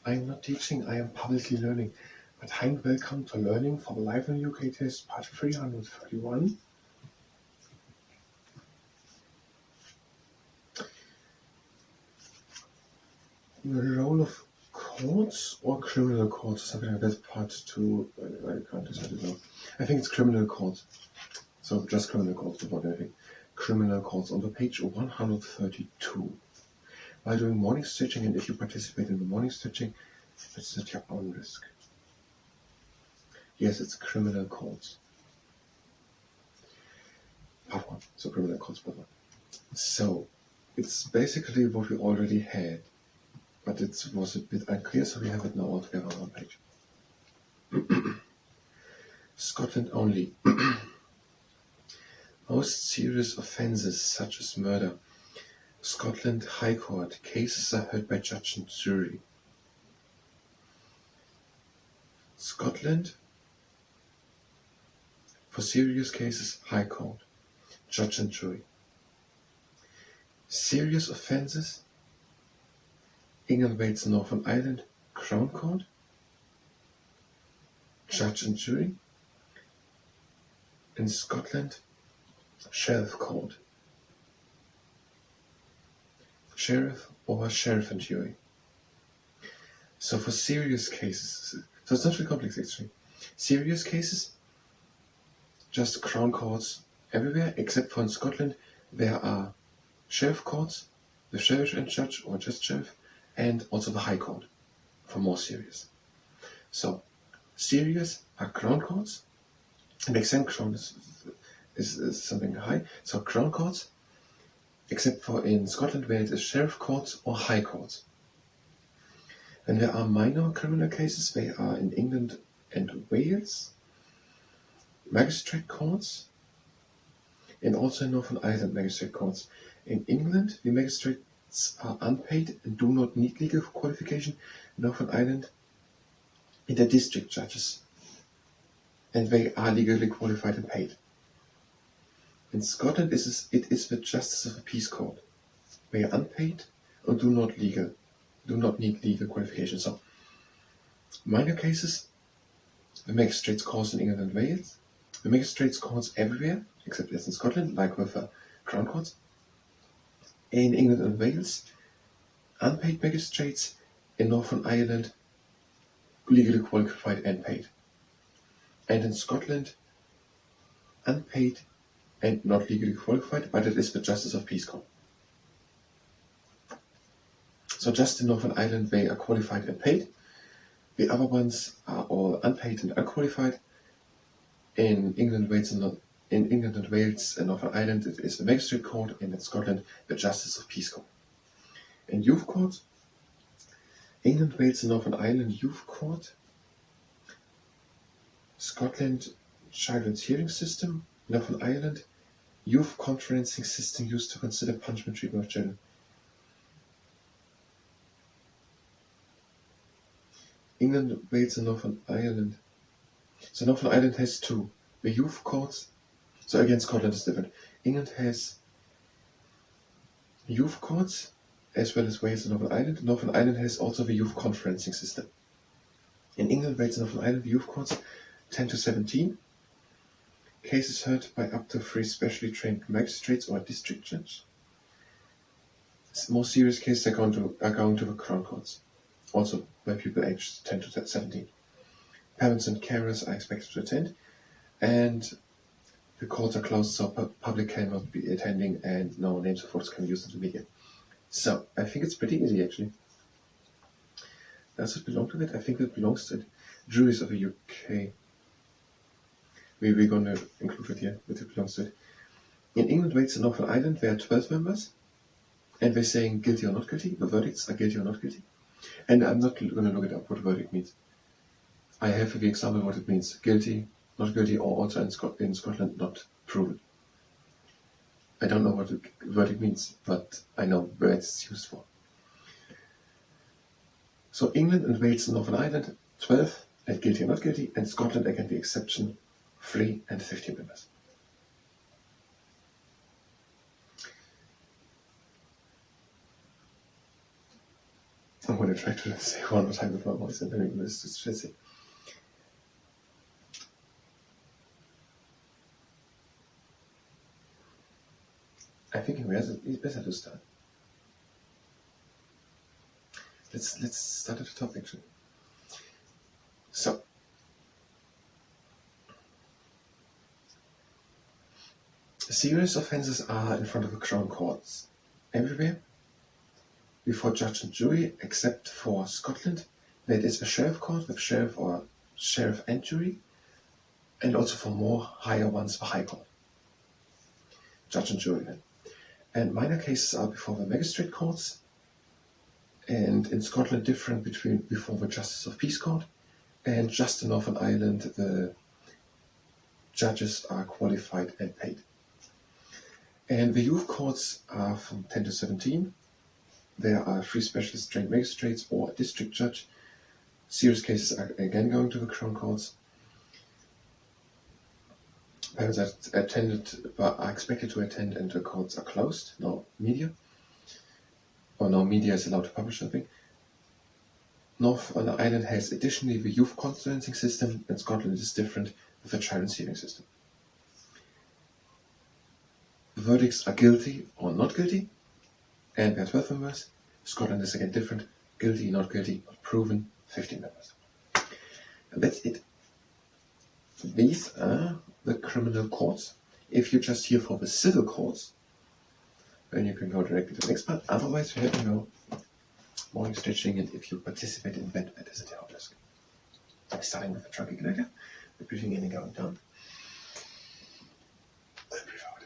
I am not teaching, I am publicly learning. But hi and welcome to Learning for the Life in UK test part 331. The role of courts or criminal courts or something like that, part 2. I can't decide it now. I think it's criminal courts. So just criminal courts without anything. Criminal courts on the page 132. While doing morning stretching, and if you participate in the morning stretching, it's at your own risk. Yes, it's criminal courts. Part 1. So criminal courts part 1. So it's basically what we already had, but it was a bit unclear, so we have it now all together on one page. Scotland only. Most serious offences such as murder. Scotland High Court. Cases are heard by judge and jury. Scotland, for serious cases, High Court. Judge and jury. Serious offences, England, Wales, Northern Ireland, Crown Court. Judge and jury. In Scotland, Sheriff Court. Sheriff or Sheriff and jury. So for serious cases, so it's not really complex actually. Serious cases, just Crown Courts everywhere, except for in Scotland, there are Sheriff Courts, the Sheriff and Judge or just Sheriff, and also the High Court for more serious. So serious are Crown Courts. It makes sense, Crown is something high. So Crown Courts, except for in Scotland where it is Sheriff Courts or High Courts. And there are minor criminal cases, they are in England and Wales, magistrate courts, and also in Northern Ireland magistrate courts. In England, the magistrates are unpaid and do not need legal qualification. In Northern Ireland, they're district judges, and they are legally qualified and paid. In Scotland, it is the Justice of the Peace Court. They are unpaid and do not need legal qualification. So, minor cases, the magistrates' courts in England and Wales, the magistrates' courts everywhere, except as in Scotland, like with the Crown Courts. In England and Wales, unpaid magistrates. In Northern Ireland, legally qualified and paid. And in Scotland, unpaid and not legally qualified, but it is the Justice of Peace Court. So just in Northern Ireland, they are qualified and paid. The other ones are all unpaid and unqualified. In England, Wales, and Northern Ireland, it is the Magistrate Court, and in Scotland, the Justice of Peace Court. In Youth Court, England, Wales, and Northern Ireland Youth Court, Scotland Children's Hearing System, Northern Ireland Youth Conferencing System used to consider punishment treatment of children. England, Wales, and Northern Ireland. So Northern Ireland has two. The youth courts, so again Scotland is different. England has youth courts as well as Wales and Northern Ireland. Northern Ireland has also the youth conferencing system. In England, Wales, and Northern Ireland, the youth courts 10 to 17. Cases heard by up to 3 specially trained magistrates or a district judge. More serious cases are going to the Crown Courts, also by people aged 10 to 17. Parents and carers are expected to attend, and the courts are closed, so public cannot be attending, and no names or photos can be used in the media. So I think it's pretty easy actually. Does it belong to it? I think it belongs to it. Juries of the UK. We're going to include it here, but it belongs to it. In England, Wales, and Northern Ireland, there are 12 members, and they're saying guilty or not guilty. The verdicts are guilty or not guilty. And I'm not going to look it up what verdict means. I have the example what it means: guilty, not guilty, or also in Scotland not proven. I don't know what the verdict means, but I know where it's used for. So England and Wales and Northern Ireland, 12, and guilty or not guilty, and Scotland, again the exception, 3 and 15 members. I'm going to try to say one more time with my voice and then we will stress it. I think it's better to start. Let's start at the top actually. So, serious offences are in front of the Crown Courts everywhere, before judge and jury, except for Scotland, where it is the Sheriff Court with Sheriff or Sheriff and jury, and also for more higher ones, the High Court. Judge and jury then. And minor cases are before the Magistrate Courts, and in Scotland different before the Justice of Peace Court, and just in Northern Ireland the judges are qualified and paid. And the youth courts are from 10 to 17. There are 3 specialist trained magistrates or a district judge. Serious cases are again going to the Crown Courts. Parents are expected to attend and the courts are closed. No media. Or no media is allowed to publish something. Northern Ireland has additionally the youth conferencing system, and Scotland is different with a children's hearing system. The verdicts are guilty or not guilty, and there are 12 members. Scotland is again different, guilty, not guilty, not proven, 15 members. And that's it. These are the criminal courts. If you're just here for the civil courts, then you can go directly to the next part. Otherwise, you have to go morning stretching, and if you participate in that is at the help desk. Starting with the trunk ignitor, the breathing in and going down. And breathe out.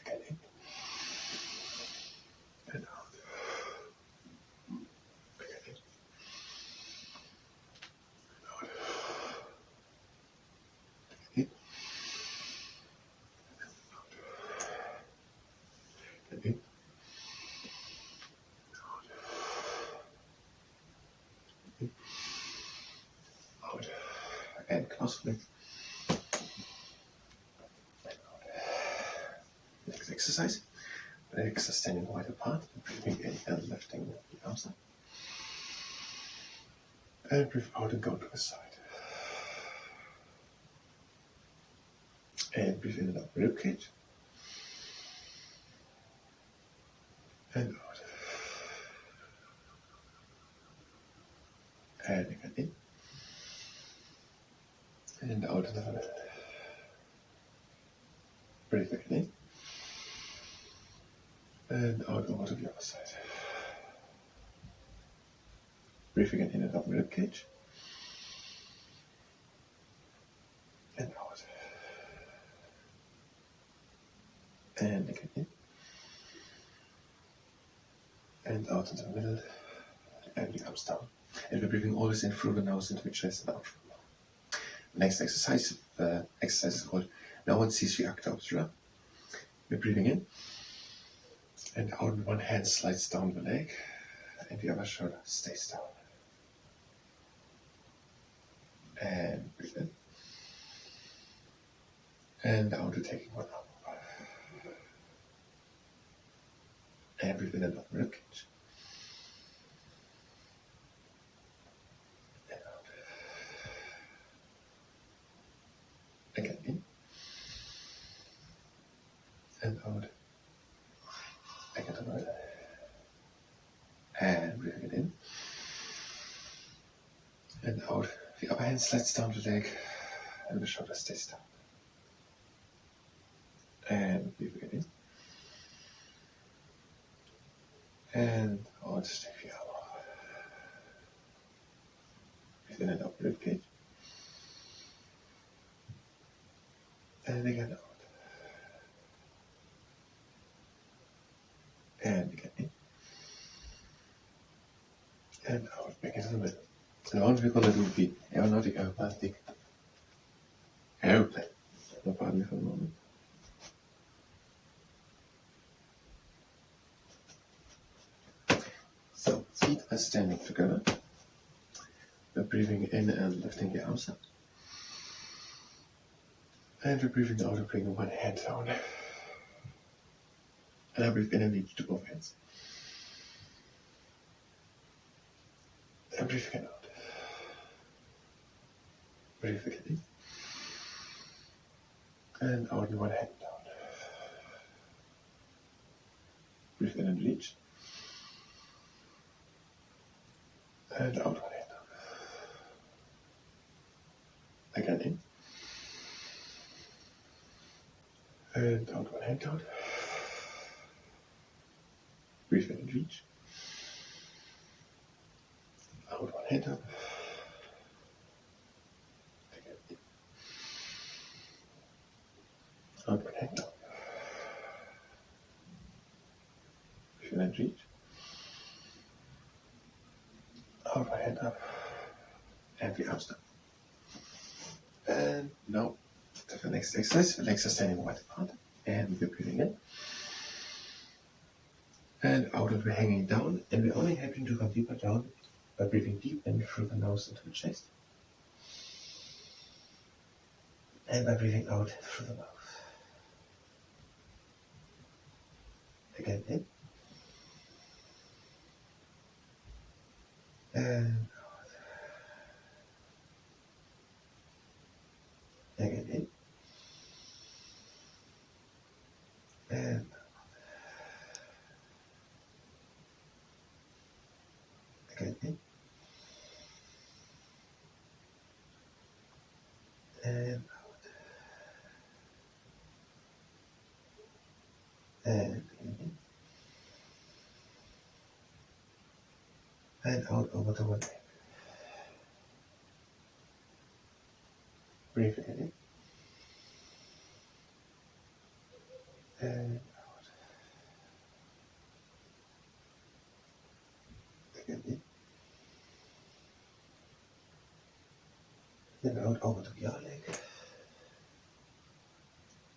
Again in. And out. Again in. And out. In. And in. Out. And close the legs. Next exercise. Legs are standing wide apart. Breathing in and lifting the arms up. And breathe out and go to the side. And breathe in and out rib cage. And out. And again in. And out in the middle. Breathe again in. And out over to the other side. Breathe again in and out rib cage. And out. And again in. And out into the middle. And the arms down. And we're breathing always in through the nose into the chest and out through the mouth. Next exercise, is called No One Sees You Acta Obscura. We're breathing in. And out, one hand slides down the leg, and the other shoulder stays down. And breathe in. And out to taking one arm. And breathe in and out rib cage. And out. Again in. And out. Again to right. And breathe again in. And out. The upper hand slides down the leg, and the shoulder stays down. And breathe again in. And out, take the arm off. Breathe in and out, rib cage. And again out. And again in. And out, back into the middle. And the one we're going to do the aeronautic aeroplane. No, pardon me for a moment. So, feet are standing together. We're breathing in and lifting the arms up. And we're breathing out and bringing one hand down. And I breathe in and lead to both hands. And breathe again out. Breathe again in. And out with one hand down. Breathe in and reach. And out one hand down. Again in. And out one hand down. Breathe in and reach. Out one hand up. Again in. Out one hand down. Breathe in and reach. Out one hand up. And the arms down. And now to the next exercise. The legs are standing wide apart. And we're breathing in. And out and we're hanging down. And we're only happy to come deeper down by breathing deep in through the nose into the chest. And by breathing out through the mouth. Again in. And out. Again in. And out. Again in. And out. And in. And out over the one leg. Breathe in. And out. Again in. Then out over to the other leg.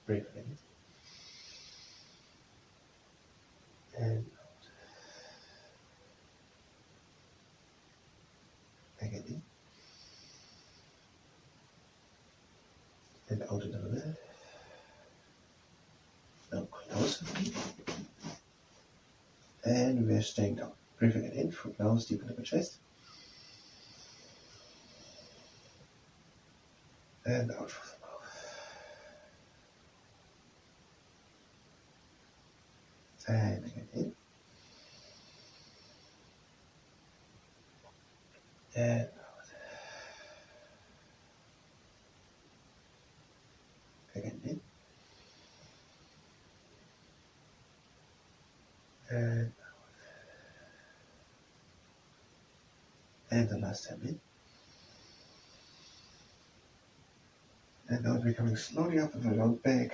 Breathe in. And out. Again in. And out into the middle. Now close. And we're staying down. Breathing it in through the nose deep into the chest. And out through the mouth. And again in. And out. Again in. And out. And the last time in. And now we're coming slowly up with the round back,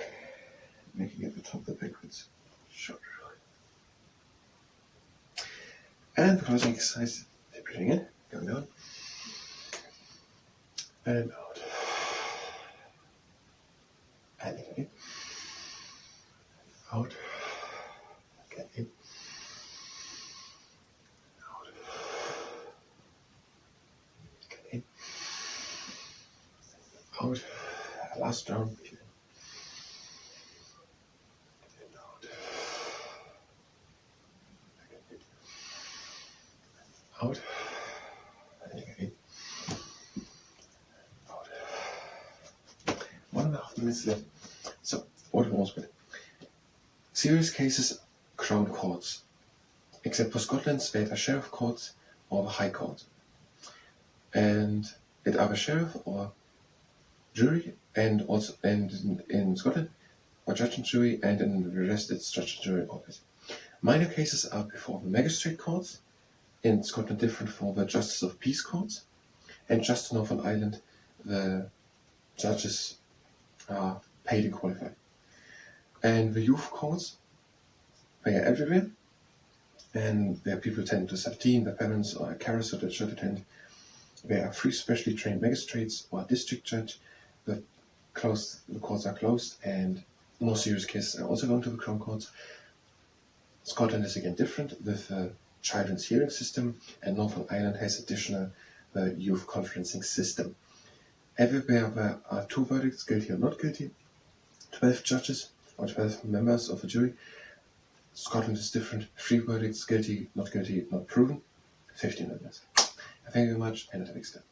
making at the top the backwards shoulder. And the closing exercise, breathing in, going down, and out. And again in, out, again in, out, again in, out. Last round, breathe in. And out. Again in. Out. And again in. Out. 1.5 minutes left. So, what was with? Serious cases, Crown Courts. Except for Scotland's either Sheriff Courts or the High Court. And it either Sheriff or jury, and also in Scotland, or judge and jury, and in the rest it's judge and jury always. Minor cases are before the magistrate courts, in Scotland different for the Justice of Peace courts, and just in Northern Ireland the judges are paid and qualified. And the youth courts, they are everywhere, and where people tend to subpoena their parents or carers that should attend. There are 3 specially trained magistrates or a district judge. The courts are closed, and more serious cases are also going to the Crown Courts. Scotland is again different with a children's hearing system, and Northern Ireland has additional youth conferencing system. Everywhere there are 2 verdicts, guilty or not guilty, 12 judges or 12 members of a jury. Scotland is different, 3 verdicts, guilty, not proven, 15 members. Thank you very much, and until next time.